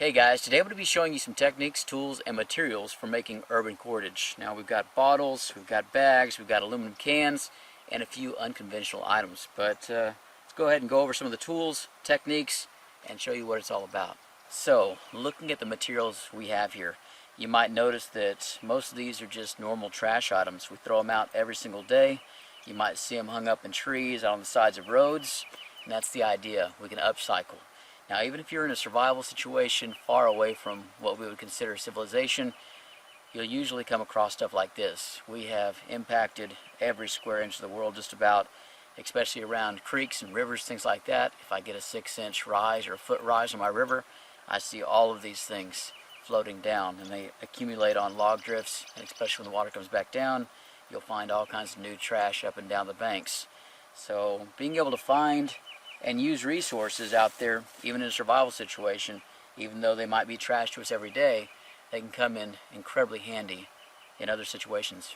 Hey guys, today I'm going to be showing you some techniques, tools, and materials for making urban cordage. Now we've got bottles, we've got bags, we've got aluminum cans, and a few unconventional items. But let's go ahead and go over some of the tools, techniques, and show you what it's all about. So, looking at the materials we have here, you might notice that most of these are just normal trash items. We throw them out every single day. You might see them hung up in trees, out on the sides of roads, and that's the idea. We can upcycle. Now, even if you're in a survival situation far away from what we would consider civilization, you'll usually come across stuff like this. We have impacted every square inch of the world just about, especially around creeks and rivers, things like that. If I get a 6-inch rise or a foot rise on my river, I see all of these things floating down, and they accumulate on log drifts, and especially when the water comes back down, you'll find all kinds of new trash up and down the banks. So being able to find and use resources out there, even in a survival situation, even though they might be trash to us every day, they can come in incredibly handy in other situations.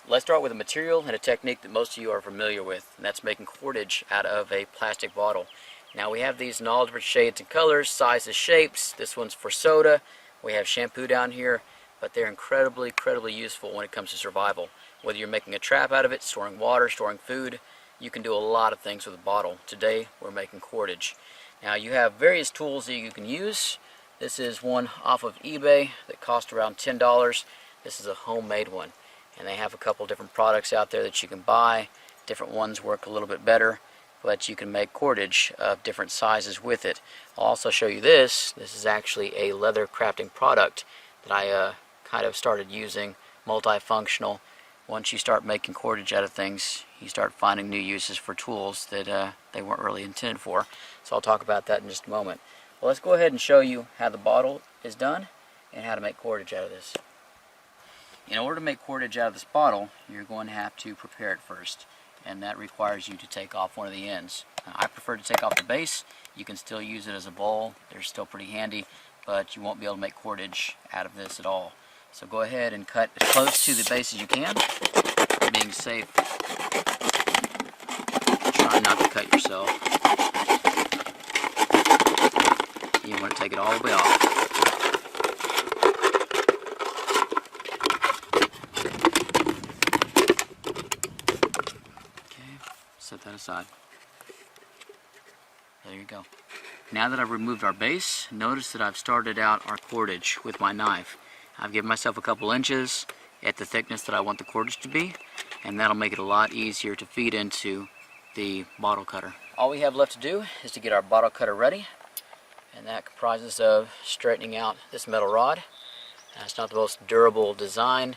Let's start with a material and a technique that most of you are familiar with, and that's making cordage out of a plastic bottle. Now we have these in all different shades and colors, sizes, shapes. This one's for soda. We have shampoo down here, but they're incredibly useful when it comes to survival. Whether you're making a trap out of it, storing water, storing food, you can do a lot of things with a bottle. Today we're making cordage. Now you have various tools that you can use. This is one off of eBay that cost around $10. This is a homemade one, and they have a couple different products out there that you can buy. Different ones work a little bit better, but you can make cordage of different sizes with it. I'll also show you this. This is actually a leather crafting product that I kind of started using, multifunctional. Once you start making cordage out of things, you start finding new uses for tools that they weren't really intended for. So I'll talk about that in just a moment. Well, let's go ahead and show you how the bottle is done and how to make cordage out of this. In order to make cordage out of this bottle, you're going to have to prepare it first, and that requires you to take off one of the ends. I prefer to take off the base. You can still use it as a bowl. They're still pretty handy, but you won't be able to make cordage out of this at all. So go ahead and cut as close to the base as you can, being safe. Try not to cut yourself. You want to take it all the way off. Okay, set that aside. There you go. Now that I've removed our base, notice that I've started out our cordage with my knife. I've given myself a couple inches at the thickness that I want the cordage to be, and that'll make it a lot easier to feed into the bottle cutter. All we have left to do is to get our bottle cutter ready, and that comprises of straightening out this metal rod. Now, it's not the most durable design,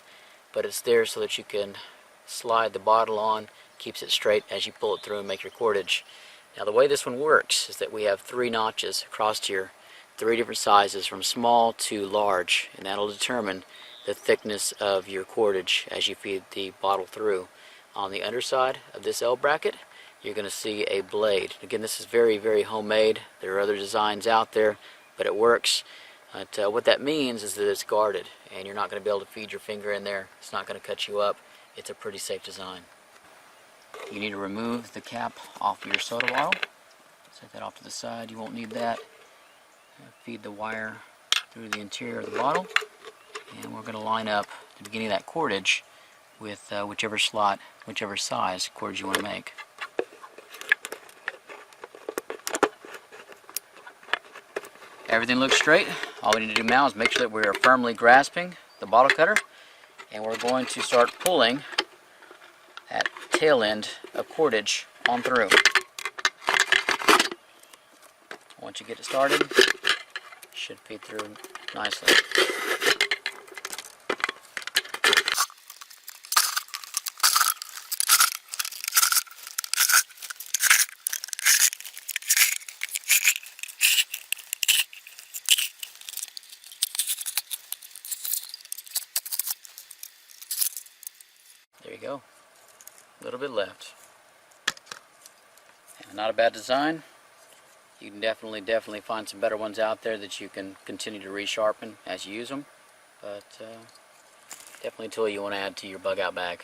but it's there so that you can slide the bottle on, keeps it straight as you pull it through and make your cordage. Now the way this one works is that we have 3 notches across here, 3 different sizes from small to large, and that'll determine the thickness of your cordage as you feed the bottle through. On the underside of this L bracket, you're going to see a blade. Again, this is very homemade. There are other designs out there, but it works. But what that means is that it's guarded, and you're not going to be able to feed your finger in there. It's not going to cut you up. It's a pretty safe design. You need to remove the cap off of your soda bottle. Set that off to the side. You won't need that. Feed the wire through the interior of the bottle, and we're going to line up the beginning of that cordage with whichever slot, whichever size cordage you want to make. Everything looks straight. All we need to do now is make sure that we are firmly grasping the bottle cutter, and we're going to start pulling that tail end of cordage on through. Once you get it started, it should feed through nicely. There you go. A little bit left. And not a bad design. You can definitely find some better ones out there that you can continue to resharpen as you use them. But definitely a tool you want to add to your bug out bag.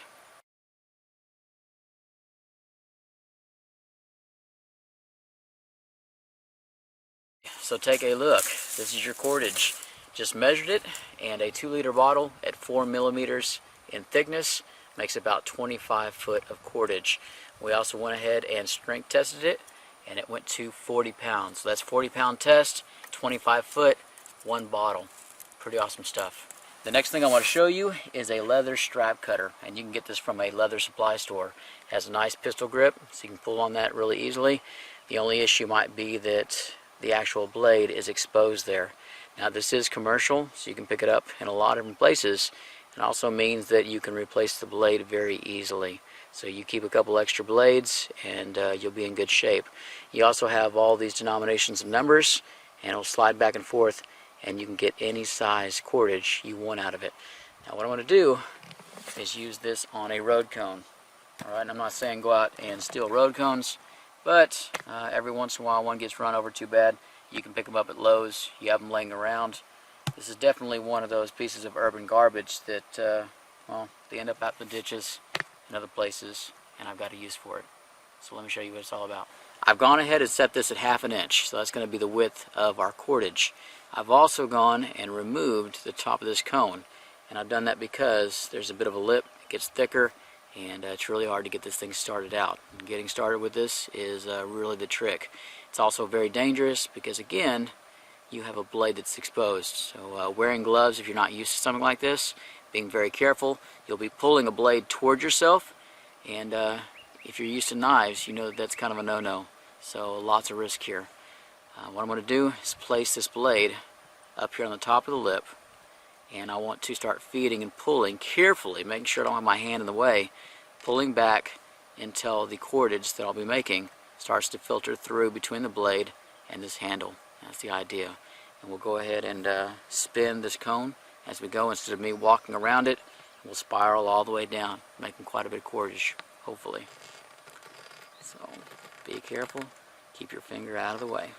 So take a look. this is your cordage. Just measured it, and a 2-liter bottle at 4 millimeters in thickness makes about 25 foot of cordage. We also went ahead and strength tested it, and it went to 40 pounds. So that's 40-pound test, 25 foot, 1 bottle. Pretty awesome stuff. The next thing I want to show you is a leather strap cutter, and you can get this from a leather supply store. It has a nice pistol grip, so you can pull on that really easily. The only issue might be that the actual blade is exposed there. Now this is commercial, so you can pick it up in a lot of different places. It also means that you can replace the blade very easily. So you keep a couple extra blades and you'll be in good shape. You also have all these denominations of numbers, and it'll slide back and forth, and you can get any size cordage you want out of it. Now what I want to do is use this on a road cone. Alright, I'm not saying go out and steal road cones, but every once in a while one gets run over too bad. You can pick them up at Lowe's. You have them laying around. This is definitely one of those pieces of urban garbage that, well, they end up out in the ditches and other places, and I've got a use for it. So let me show you what it's all about. I've gone ahead and set this at 1/2 inch, so that's going to be the width of our cordage. I've also gone and removed the top of this cone, and I've done that because there's a bit of a lip, it gets thicker, and it's really hard to get this thing started out. And getting started with this is really the trick. It's also very dangerous because, again, you have a blade that's exposed. So wearing gloves if you're not used to something like this, being very careful, you'll be pulling a blade towards yourself, and if you're used to knives, you know that that's kind of a no-no. So lots of risk here. What I'm going to do is place this blade up here on the top of the lip, and I want to start feeding and pulling carefully, making sure I don't have my hand in the way, pulling back until the cordage that I'll be making starts to filter through between the blade and this handle. That's the idea. And we'll go ahead and spin this cone as we go. Instead of me walking around it, we'll spiral all the way down, making quite a bit of cordage, hopefully. So be careful, keep your finger out of the way.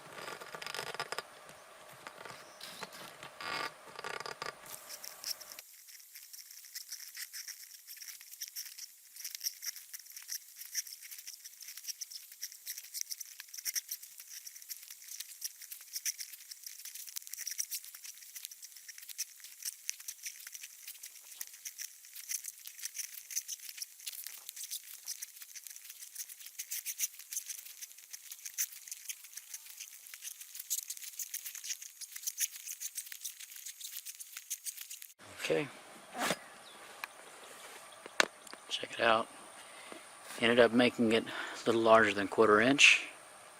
Okay, check it out. Ended up making it a little larger than 1/4 inch.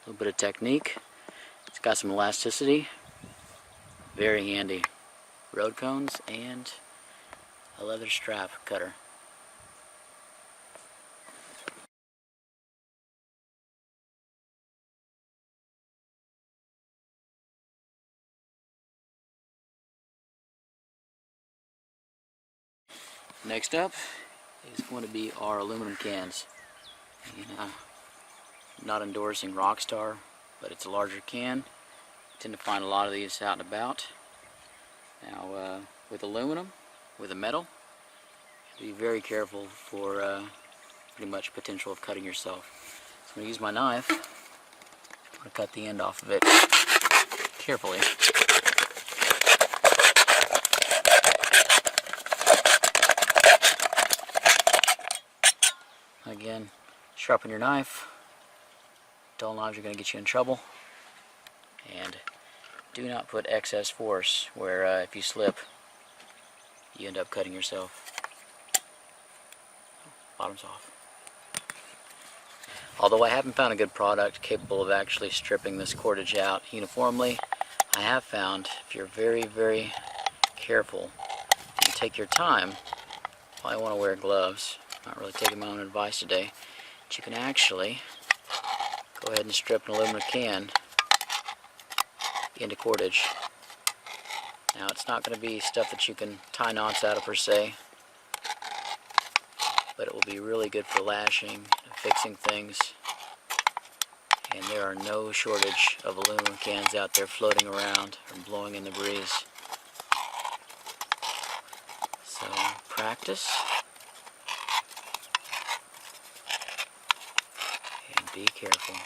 A little bit of technique. It's got some elasticity. Very handy. Road cones and a leather strap cutter. Next up is going to be our aluminum cans. And, I'm not endorsing Rockstar, but it's a larger can. I tend to find a lot of these out and about. Now, with aluminum, with a metal, be very careful for pretty much potential of cutting yourself. So I'm going to use my knife. I'm going to cut the end off of it carefully. Again, sharpen your knife. Dull knives are going to get you in trouble. And do not put excess force where if you slip, you end up cutting yourself. Bottom's off. Although I haven't found a good product capable of actually stripping this cordage out uniformly, I have found if you're very, very careful and take your time, probably want to wear gloves. Not really taking my own advice today, but you can actually go ahead and strip an aluminum can into cordage. Now it's not going to be stuff that you can tie knots out of per se, but it will be really good for lashing and fixing things. And there are no shortage of aluminum cans out there floating around or blowing in the breeze. So practice. Be careful.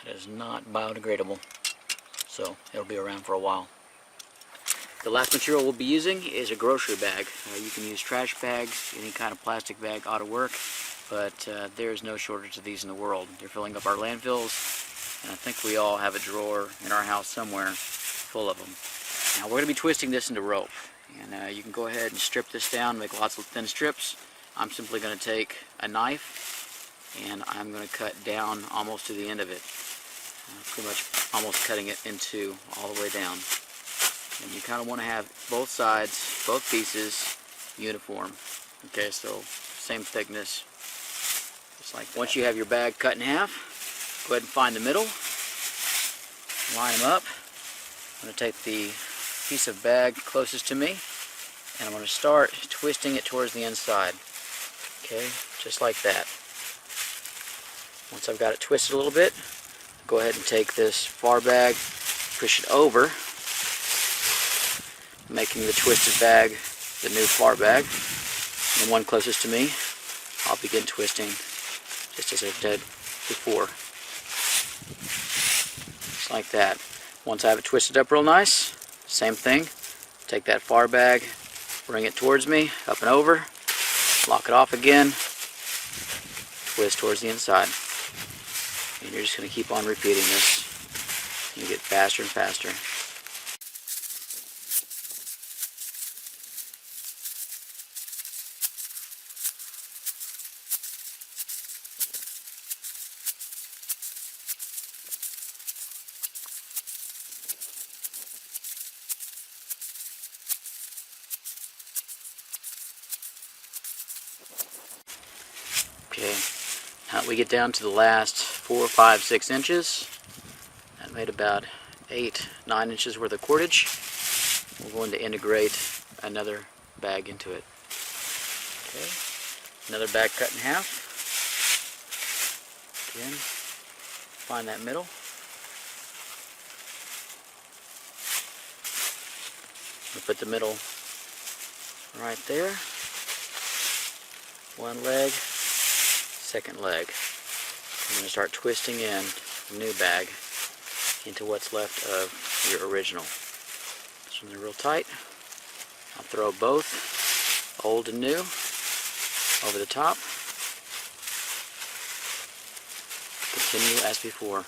That is not biodegradable, so it'll be around for a while. The last material we'll be using is a grocery bag. You can use trash bags, any kind of plastic bag ought to work, but there is no shortage of these in the world. They're filling up our landfills, and I think we all have a drawer in our house somewhere full of them. Now we're going to be twisting this into rope, and you can go ahead and strip this down, make lots of thin strips. I'm simply going to take a knife and I'm going to cut down almost to the end of it, pretty much almost cutting it in two all the way down. And you kind of want to have both sides, both pieces, uniform. Okay, so same thickness, just like that. Once you have your bag cut in half, go ahead and find the middle, line them up. I'm going to take the piece of bag closest to me, and I'm going to start twisting it towards the inside. Okay, just like that. Once I've got it twisted a little bit, go ahead and take this far bag, push it over, making the twisted bag the new far bag. And the one closest to me, I'll begin twisting just as I did before. Just like that. Once I have it twisted up real nice, same thing. Take that far bag, bring it towards me, up and over, lock it off again, twist towards the inside. And you're just going to keep on repeating this. You get faster and faster. Okay, now we get down to the last 4, 5, 6 inches. That made about 8, 9 inches worth of cordage. We're going to integrate another bag into it. Okay, another bag cut in half. Again, find that middle. We'll put the middle right there. One leg, second leg. I'm going to start twisting in the new bag into what's left of your original. This one's real tight. I'll throw both, old and new, over the top. Continue as before.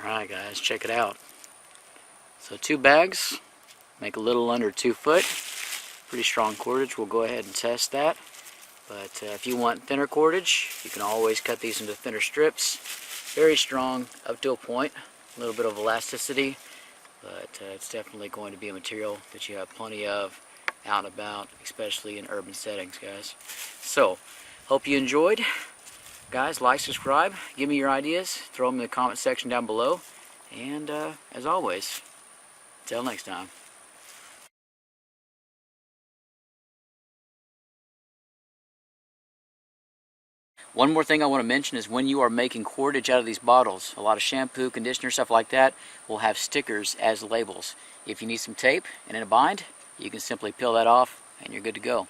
Alright guys, check it out. So 2 bags make a little under 2 foot. Pretty strong cordage. We'll go ahead and test that. But if you want thinner cordage, you can always cut these into thinner strips. Very strong up to a point. A little bit of elasticity, but it's definitely going to be a material that you have plenty of out and about, especially in urban settings, guys. So, hope you enjoyed. Guys, like, subscribe, give me your ideas, throw them in the comment section down below, and as always, until next time. One more thing I want to mention is when you are making cordage out of these bottles, a lot of shampoo, conditioner, stuff like that will have stickers as labels. If you need some tape and in a bind, you can simply peel that off and you're good to go.